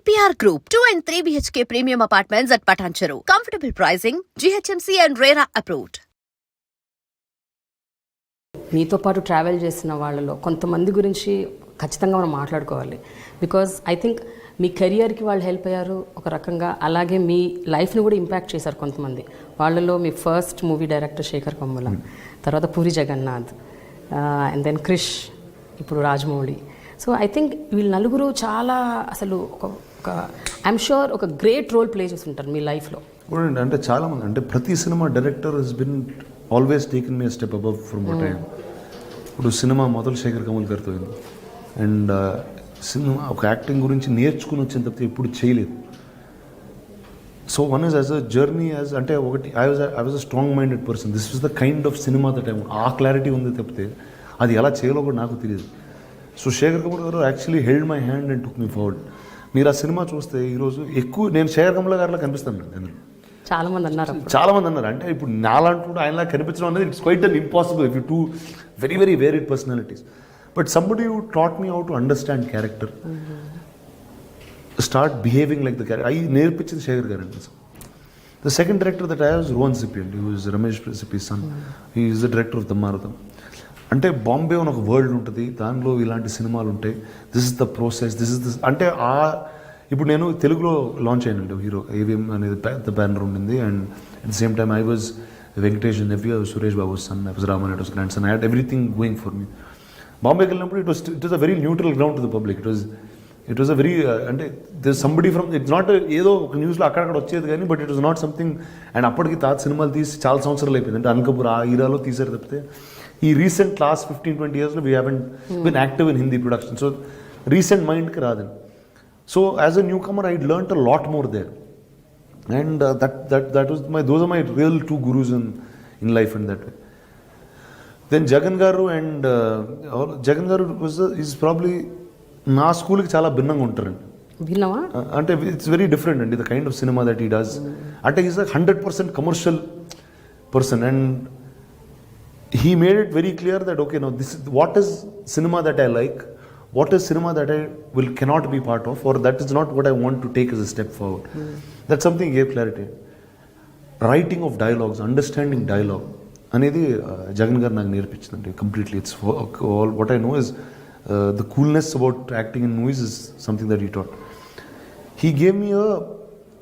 EPR Group, 2 and 3 BHK premium apartments at Patancheru. Comfortable pricing, GHMC and RERA approved. మీతో పాటు travel చేసిన వాళ్ళలో కొంతమంది గురించి ఖచ్చితంగా మనం మాట్లాడుకోవాలి. బికాజ్ ఐ థింక్ మీ కెరియర్కి వాళ్ళు హెల్ప్ అయ్యారు ఒక రకంగా, అలాగే మీ లైఫ్ని కూడా ఇంపాక్ట్ చేశారు కొంతమంది. వాళ్ళలో మీ first movie director Shekhar Kammula, తర్వాత పూరి జగన్నాథ్, అండ్ దెన్ క్రిష్, ఇప్పుడు రాజమౌళి. సో ఐ థింక్ వీళ్ళు నలుగురు చాలా అసలు ఒక ఐఎమ్ షూర్ ఒక గ్రేట్ రోల్ ప్లే చేస్తుంటారు మీ లైఫ్లో. అంటే చాలామంది, అంటే ప్రతి సినిమా director he's been always taken me step above from what I am. ఇప్పుడు సినిమా మొదలు శేఖర్ కమల్ గారితో అయింది. అండ్ సినిమా ఒక యాక్టింగ్ గురించి నేర్చుకుని వచ్చిన తప్పితే ఎప్పుడు చేయలేదు. So one is as a journey as అంటే ఒకటి I was a strong minded person. This was the kind of cinema that I ఆ క్లారిటీ ఉంది తప్పితే అది ఎలా చేయాలో కూడా నాకు తెలియదు. సో శేఖర్ కమల్ గారు actually held my hand and took me forward. మీరు ఆ సినిమా చూస్తే ఈరోజు ఎక్కువ నేను శేఖర్ కమల్ గారిలా కనిపిస్తాను అందులో. చాలామంది అన్నారు అంటే ఇప్పుడు నాలంటూ ఆయనలా కనిపించడం అనేది it's quite an impossible if you two very very varied personalities. But somebody who taught me how to understand character, start behaving like the character, అవి నేర్పించింది శేఖర్ గారు అండి. The second director that I was Rohan Sippy అండి, who is Ramesh Sippy son. He is the director of దమ్మారథం. అంటే Bombay అని ఒక world ఉంటుంది, దానిలో ఇలాంటి సినిమాలు ఉంటాయి. This is the process, this is this అంటే ఇప్పుడు నేను తెలుగులో లాంచ్ అయినండి హీరో ఏవిఎం అనేది పెద్ద బ్యానర్ ఉండింది. And at the same time I was Venkatesh nephew, Suresh Babu son, I was Ramanaidu's grand son. I had everything going for me. బాంబేకి వెళ్ళినప్పుడు it was a very neutral ground to the public. It was a very అంటే this somebody from it's not ఏదో ఒక న్యూస్లో అక్కడక్కడ వచ్చేది కానీ, but it was not something. And అప్పటికి తాత సినిమాలు తీసి చాలా సంవత్సరాలు అయిపోయింది. అంటే అనకపూర్ ఆ ఈరాలో తీసారు తప్పితే ఈ రీసెంట్ లాస్ట్ 15-20 yearsలో we haven't been active in Hindi production. So recent మైండ్కి రాదండి. So as a newcomer, I learnt a lot more there, and that was those are my real two gurus in life in that way. Then Jagan Garu and Jagan Garu is probably na school ki chala binnanga untaru. Binnava? Ante it's very different and the kind of cinema that he does. Ante he's a 100% commercial person, and he made it very clear that okay, now this is what is cinema that I like. What is cinema that I cannot be part of, or that is not what I want to take as a step forward. That's something he gave clarity. Writing of dialogues, understanding dialogue అనేది జగన్ గారు నాకు నేర్పించిందండి completely. It's all what I know is the coolness about acting in movies is something that he taught. He gave me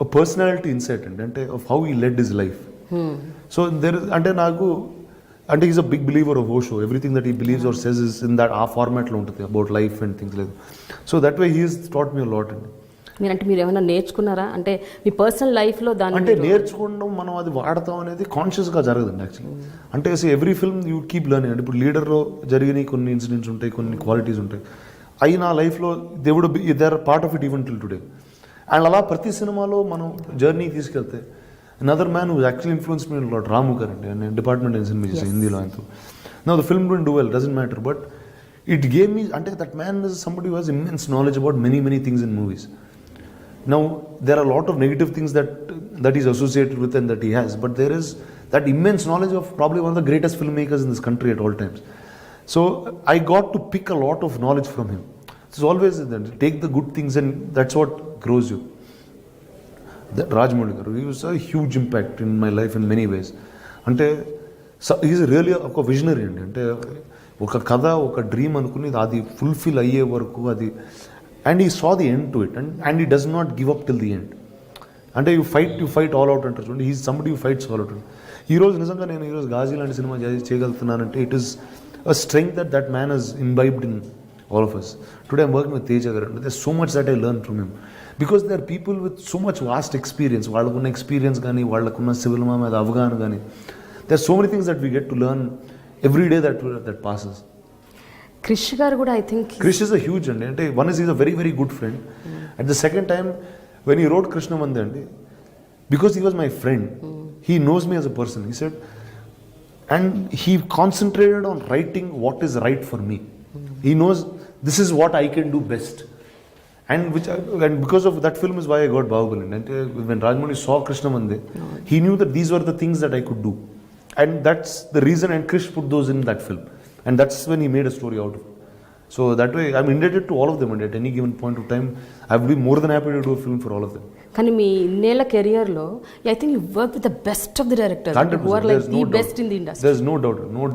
a personality insight అండి, అంటే of how he led his life. So అంటే నాకు అంటే is a big believer of Osho. Everything that he believes or says is in that ఆ ఫార్మాట్లో ఉంటుంది about life and things like. So that way he is taught me lot అండి. మీరు ఏమైనా నేర్చుకున్నారా అంటే మీ పర్సనల్ లైఫ్లో దాని అంటే నేర్చుకోవడం మనం అది వాడతాం అనేది కాన్షియస్గా జరగదండి యాక్చువల్లీ. అంటే every film you keep learning. అంటే ఇప్పుడు లీడర్లో జరిగిన కొన్ని ఇన్సిడెంట్స్ ఉంటాయి, కొన్ని క్వాలిటీస్ ఉంటాయి, అవి నా లైఫ్లో they are part of it even till today. And అలా ప్రతి సినిమాలో మనం జర్నీ తీసుకెళ్తే another man who actually influenced me a lot, Ramu Karan, and department in cinema Hindi lo antu. Now the film didn't do well, doesn't matter, but it gave me, ante that man is somebody who has immense knowledge about many things in movies. Now there are a lot of negative things that he's associated with and that he has, but there is that immense knowledge of probably one of the greatest filmmakers in this country at all times. So I got to pick a lot of knowledge from him. It's always that take the good things and that's what grows you. Rajamouli గారు, he was a huge impact in my life in many ways. అంటే he's really ఒక visionary అండి. అంటే ఒక కథ, ఒక dream అనుకుని అది ఫుల్ఫిల్ అయ్యే వరకు అది, and he saw the end to it, and he does not give up till the end. అంటే యూ ఫైట్ ఆల్ అవుట్ అంటారు చూడండి, he somebody you fights all out. ఈరోజు నిజంగా నేను ఈరోజు గాజీ లాంటి సినిమా చేయగలుగుతున్నానంటే it is a strength that man has imbibed in all of us. Today I'm working with Teja Garu. There's so much that I learned from him. Because there are people with so much vast experience. Vallakunna experience gaani, vallakunna civil ma med Afghan gaani. There are so many things that we get to learn every day that passes. Krish garu kuda I think Krish is a huge and one is he's a very good friend. At the second time when he wrote Krishnamande andi, because he was my friend, he knows me as a person. He said, and he concentrated on writing what is right for me. He knows this is what I can do best, and because of that film is why I got Bahubali. And when Rajmouli saw Krishnamande, he knew that these were the things that I could do, and that's the reason. And Krish put those in that film, and that's when he made a story out of it. So that way, I'm indebted to all of them, and at any given point of time, I would be more than happy to do a film for all of them. కానీ మీ ఇన్నేళ్ల కెరియర్లో I think you work with the best of the directors who are like the best in the industry. There's no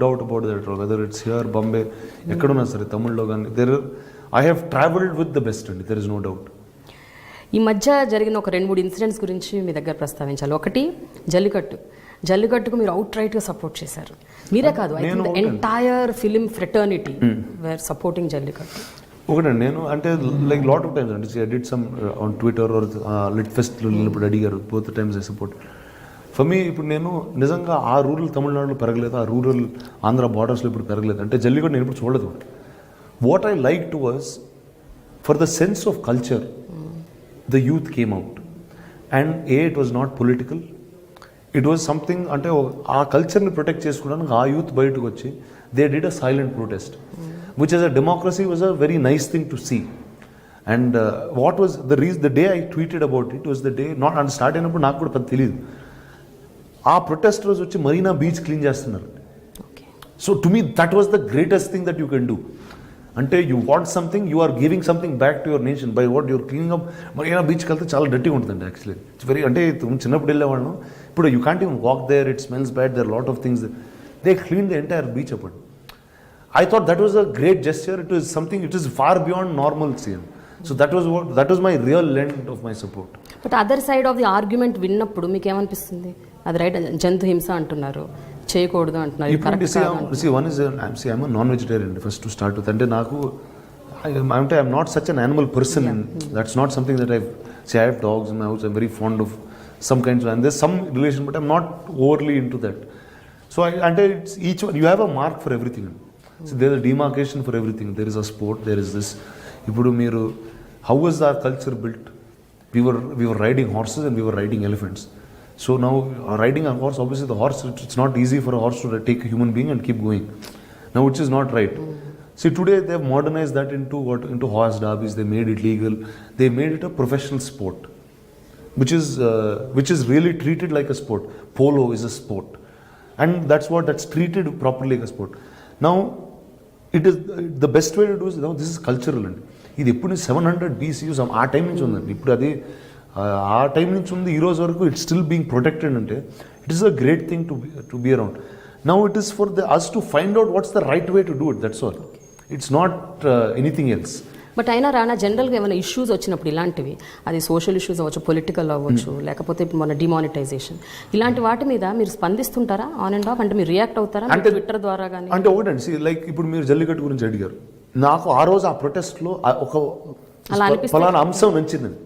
doubt about that at all. Whether it's here, Bombay, ekkaduna sare, Tamil lo gaani, I have traveled with the best, and there is no doubt. ఈ మధ్య జరిగిన ఒక 2-3 incidents గురించి మీ దగ్గర ప్రస్తావించాలి. ఒకటి జల్లికట్టుకు మీరు out రైట్గా support చేశారు. మీరే కాదు, I think the entire film fraternity were supporting Jallikattu. ఒకటండి, నేను అంటే లైక్ లాట్ ఆఫ్ టైమ్స్ అంటే I did some on Twitter or lit ఫెస్ట్లో వెళ్ళినప్పుడు అడిగారు, both times I support. For me ఇప్పుడు నేను నిజంగా ఆ రూరల్ తమిళనాడులో పెరగలేదు, ఆ రూరల్ ఆంధ్ర బార్డర్స్లో ఇప్పుడు పెరగలేదు. అంటే జల్లికట్టు నేను ఇప్పుడు చూడలేదు. What I like to was for the sense of culture the youth came out, and it was not political, it was something అంటే ఆ కల్చర్ని ప్రొటెక్ట్ చేసుకోవడానికి ఆ యూత్ బయటకు వచ్చి they did a silent protest, which as a democracy was a very nice thing to see. And what was the day I tweeted about it was the day not and start అయినప్పుడు నాకు కూడా పెద్ద తెలియదు, ఆ protesters వచ్చి Marina beach clean చేస్తున్నారు. So to me that was the greatest thing that you can do. అంటే you want something, you are giving something back to your nation by what your cleaning up. Marina బీచ్కి వెళ్తే చాలా డర్టీగా ఉంటుందండి actually. It's very అంటే చిన్నప్పుడు వెళ్ళేవాళ్ళం, ఇప్పుడు you can't even walk there, it smells bad, there lot of things. They clean the entire beach అప్పుడు. I thought that was a great gesture. It was something, it is far beyond normalcy. So that was my real lend of my support. But other side of the argument విన్నప్పుడు మీకు ఏమనిపిస్తుంది? అది right, జంతు హింస అంటున్నారు, చేయకూడదు అంటున్నారు. I'm a non-vegetarian first to start with. అంటే నాకు I'm not such an animal person. That's not something that I have dogs in my house. I'm very fond of some kinds of, and there's some relation, but I'm not overly into that. So it's each one, you have a mark for everything. So there's a demarcation for everything. There is a sport, there is this. ఇప్పుడు మీరు, how was our culture built? We were riding horses and we were riding elephants. So now riding a horse, obviously the horse, it's not easy for a horse to take a human being and keep going. Now which is not right. See, today they have modernized that into horse derbies. They made it legal. They made it a professional sport, which is really treated like a sport. Polo is a sport, and that's treated properly like a sport. Now it is the best way to do is, this is cultural. And ఇది ఎప్పుడు 700 BCU ఆ time నుంచి ఉందండి. ఇప్పుడు అది ఆ time నుంచి ఉంది, ఈ రోజు వరకు ఇట్స్ స్టిల్ బీయింగ్ ప్రొటెక్టెడ్. అంటే it is a great thing to be around. Now it is for us to find out what's the right way to do it, that's all. It's not anything else. But అయినా రానా, జనరల్గా ఏమైనా issues వచ్చినప్పుడు ఇలాంటివి, అది social issues అవ్వచ్చు, political అవ్వచ్చు, లేకపోతే ఇప్పుడు మన డిమానిటైజేషన్, ఇలాంటి వాటి మీద మీరు స్పందిస్తుంటారా ఆన్ అండ్ ఆఫ్? అంటే మీరు రియాక్ట్ అవుతారా అంటే ట్విట్టర్ ద్వారా కానీ? అంటే ఒకటండి, లైక్ ఇప్పుడు మీరు జల్లికట్టు గురించి అడిగారు, నాకు ఆ రోజు ఆ ప్రొటెస్ట్లో ఒక ఫలానా అంశం నచ్చిందండి.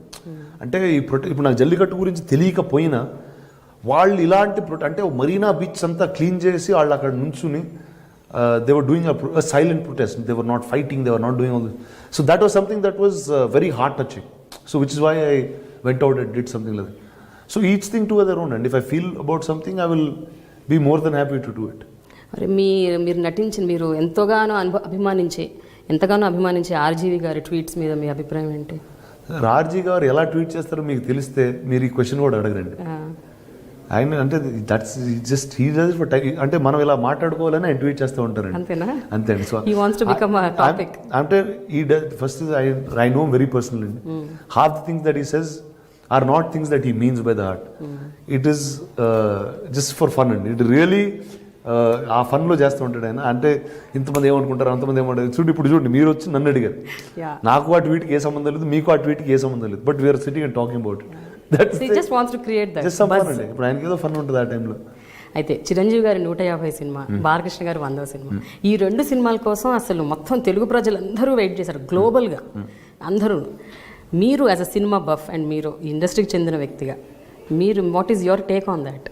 అంటే ఇప్పుడు నాకు జల్లికట్టు గురించి తెలియకపోయినా వాళ్ళు ఇలాంటి అంటే మరీనా బీచ్ అంతా క్లీన్ చేసి వాళ్ళు అక్కడ నుంచుని they were doing a silent protest. They were not fighting, they were not doing all this. So that was something that was very heart touching. So which is why I went out and did something like that. So each thing to their own, and if I feel about something, I will be more than happy to do it. మరి మీరు నటించిన, మీరు ఎంతగానో అభిమానించే RGV గారి tweets మీద మీ అభిప్రాయం ఏంటి? ఆర్జీ గారు ఎలా ట్వీట్ చేస్తారో మీకు తెలిస్తే మీరు ఈ క్వశ్చన్ కూడా అడగరండి. ఆయన అంటే that's just he does for time. అంటే మనం ఇలా మాట్లాడుకోవాలని ఆయన ట్వీట్ చేస్తూ ఉంటారండి. అంతేనా? అంతే అండి. So he wants to become a topic. అంటే ఈ first I know very personal అండి. Half the things that he says are not things that he means by the heart. It is just for fun అండి. It really ఆ ఫన్లో చేస్తూ ఉంటాడు ఆయన. అంటే ఇంతమంది ఏమనుకుంటారు, అంతమంది ఏమంటారు. చూడండి మీరు వచ్చి నన్ను అడిగారు, నాకు ఆ ట్వీట్కి ఏ సంబంధం లేదు, మీకు ఆ ట్వీట్కి ఏ సంబంధం లేదు, but we're sitting and talking about it. ఇప్పుడు ఆయనకి ఏదో ఫన్ ఉంటుంది ఆ టైంలో. అయితే చిరంజీవి గారి 150 సినిమా, బాలకృష్ణ గారి 100వ సినిమా, ఈ 2 సినిమాల కోసం అసలు మొత్తం తెలుగు ప్రజలందరూ వెయిట్ చేశారు గ్లోబల్గా అందరూ. మీరు as a cinema buff and మీరు ఇండస్ట్రీకి చెందిన వ్యక్తిగా, మీరు what is your take on that?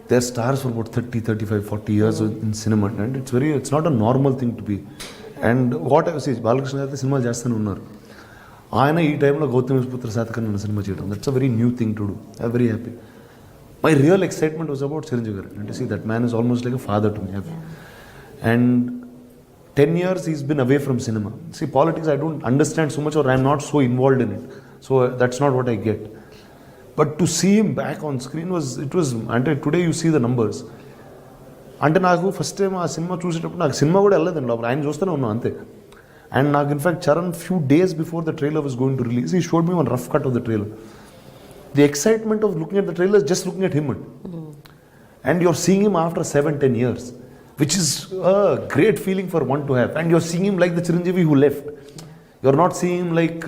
They are stars for about 30, 35, 40 years in cinema, and it's not a normal thing to be. And what I see, Balakrishna గారు సినిమాలు చేస్తూనే ఉన్నారు. ఆయన ఈ టైంలో గౌతమిపుత్ర శాతకర్ణి అన్న సినిమా చేయడం, that's a very new thing to do. I very happy. My real excitement was about Chiranjeevi garu. అంటే see that man is almost like a father to me. And 10 years he's been away from cinema. See, politics I don't understand so much, or I'm not so involved in it. So that's not what I get. But to see him back on screen was, and today you see the numbers. అంటే నాకు first time ఆ cinema చూసేటప్పుడు నాకు cinema కూడా వెళ్ళలేదండి లోపల, ఆయన చూస్తూనే ఉన్నాను అంతే. అండ్ నాకు in fact Charan few days before the trailer was going to release, ఈ showed me one rough cut of the trailer. The excitement of looking at the trailer, just looking at him and you're seeing him after 7-10 years, which is a great feeling for one to have. And you're seeing him like the Chiranjeevi who left. You're not seeing him like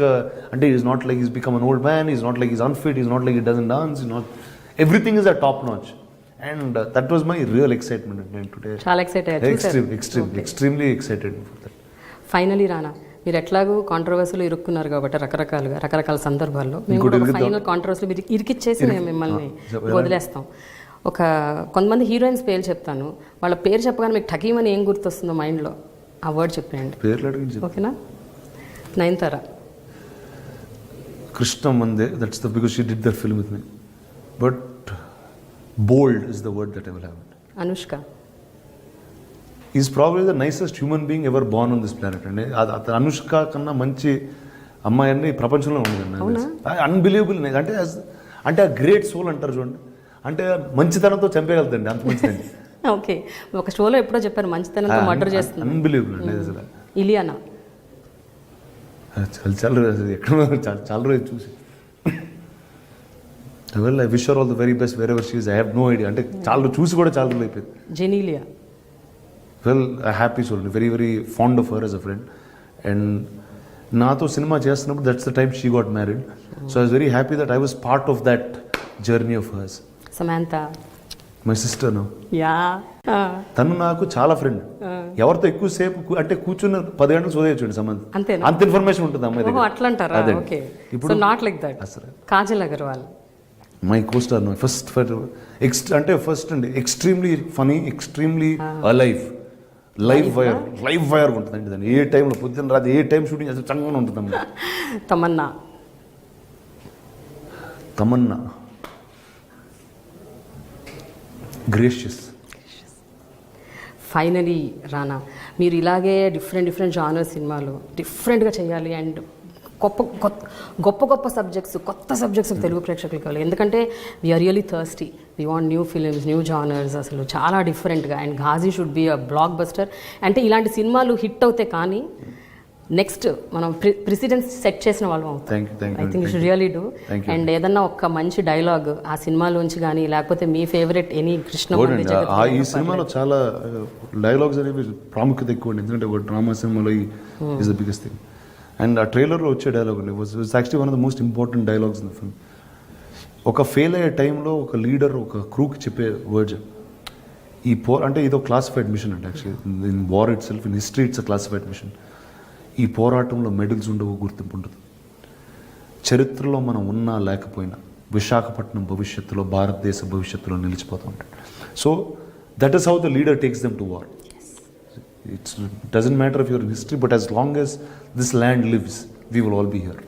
and he's not like he's become an old man, he's not like he's unfit, he's not like he doesn't dance, he's not, everything is at top notch. And that was my real excitement today. చాలా excite అయ్యారు. Extremely excited for that. Finally రానా, మీరు ఎట్లాగూ కాంట్రవర్సీలో ఇరుక్కున్నారు కాబట్టి రకరకాల సందర్భాల్లో మేము కూడా final కాంట్రవర్సీలో మీరు ఇరికిచ్చేసి మేము మిమ్మల్ని వదిలేస్తాం. కొంతమంది హీరోయిన్స్ పేరు చెప్తాను, వాళ్ళ పేరు చెప్పగానే మీకు ఠకీమని ఏం గుర్తొస్తుందో మైండ్లో ఆ వర్డ్ చెప్పండి. ఓకేనా? Nayanthara. Krishna Mande, that's the, because she did that film with me. But bold is the word that I will have. Anushka. He's probably the nicest human being ever born on this planet. And Anushka కన్నా మంచి అమ్మాయి అన్ని ప్రపంచంలో ఉండదు. Unbelievable. అంటే ఆ great soul అంటారు చూడండి, అంటే మంచితనంతో చంపేయగలుగుతండి, అంత మంచిదండి. ఓకే, ఒక షోలో ఎప్పుడో చెప్పారు మంచితనంతో మర్డర్ చేస్తుంది. అన్బిలీవబుల్ అండి అసలు. ఇలియానా. చాలా రోజు చూసి well I wish her all the very best wherever she is. I have no idea, అంటే చాలా చూసి కూడా చాలా రోజులు అయిపోయింది. Genelia. Well I happy soul, very very fond of her as a friend. And నాతో సినిమా చేస్తున్నప్పుడు that's the time she got married. So I was very happy that I was part of that journey of hers. Samantha. My sister no. తను నాకు చాలా friend. ఎవరితో ఎక్కువసేపు అంటే కూర్చున్న 10 గంటలు చదివచ్చు సమంత, అంత ఇన్ఫర్మేషన్ ఉంటుంది అమ్మాయి దగ్గర. అట్లా అంటారా? ఓకే, ఇప్పుడు not like that. Kajal Aggarwal. My costar no. First అంటే ఫస్ట్ అండి extremely funny, extremely alive, live wire ఉంటుందండి దాన్ని. ఏ టైంలో పొద్దున్న రాత్రి ఏ టైం షూటింగ్ అసలు చక్కగా ఉంటుంది అమ్మాయి. తమన్నా. గ్రేషియస్. ఫైనలీ రానా, మీరు ఇలాగే డిఫరెంట్ జానర్ సినిమాలు డిఫరెంట్గా చేయాలి. అండ్ గొప్ప సబ్జెక్ట్స్, కొత్త సబ్జెక్ట్స్ తెలుగు ప్రేక్షకులకు కావాలి. ఎందుకంటే we are really thirsty, we want new films, new genres, అసలు చాలా డిఫరెంట్గా. And Ghazi should be a blockbuster. అంటే ఇలాంటి సినిమాలు హిట్ అవుతాయి, కానీ నెక్స్ట్ మనం ప్రెసిడెన్స్ సెట్ చేసిన వాళ్ళం అవుతాం. I think you should really do. And ఏదన్నా ఒక మంచి డైలాగ్ ఆ సినిమాలోంచి కానీ, లేకపోతే మీ ఫేవరెట్ ఎనీ కృష్ణ. ఈ సినిమాలో చాలా డైలాగ్స్ అనేవి ప్రాముఖ్యత ఎక్కువ, ఎందుకంటే ఒక డ్రామా సినిమాలో is the biggest thing. And ఆ ట్రైలర్లో వచ్చే డైలాగ్ అండి was actually one of the most important dialogues in the film. ఒక ఫెయిల్ అయ్యే టైంలో ఒక లీడర్ ఒక క్రూకి చెప్పే వర్డ్స్, ఈ అంటే ఇదో క్లాసిఫైడ్ మిషన్ అండి. Actually in war itself, in history it's a classified mission. ఈ పోరాటంలో మెడల్స్ ఉండవు, గుర్తింపు ఉంటుంది. చరిత్రలో మనం ఉన్నా లేకపోయినా విశాఖపట్నం భవిష్యత్తులో, భారతదేశ భవిష్యత్తులో నిలిచిపోతూ ఉంటాడు. So that is how the leader takes them to war. It doesn't matter if you're in history, but as long as this land lives, we will all be here.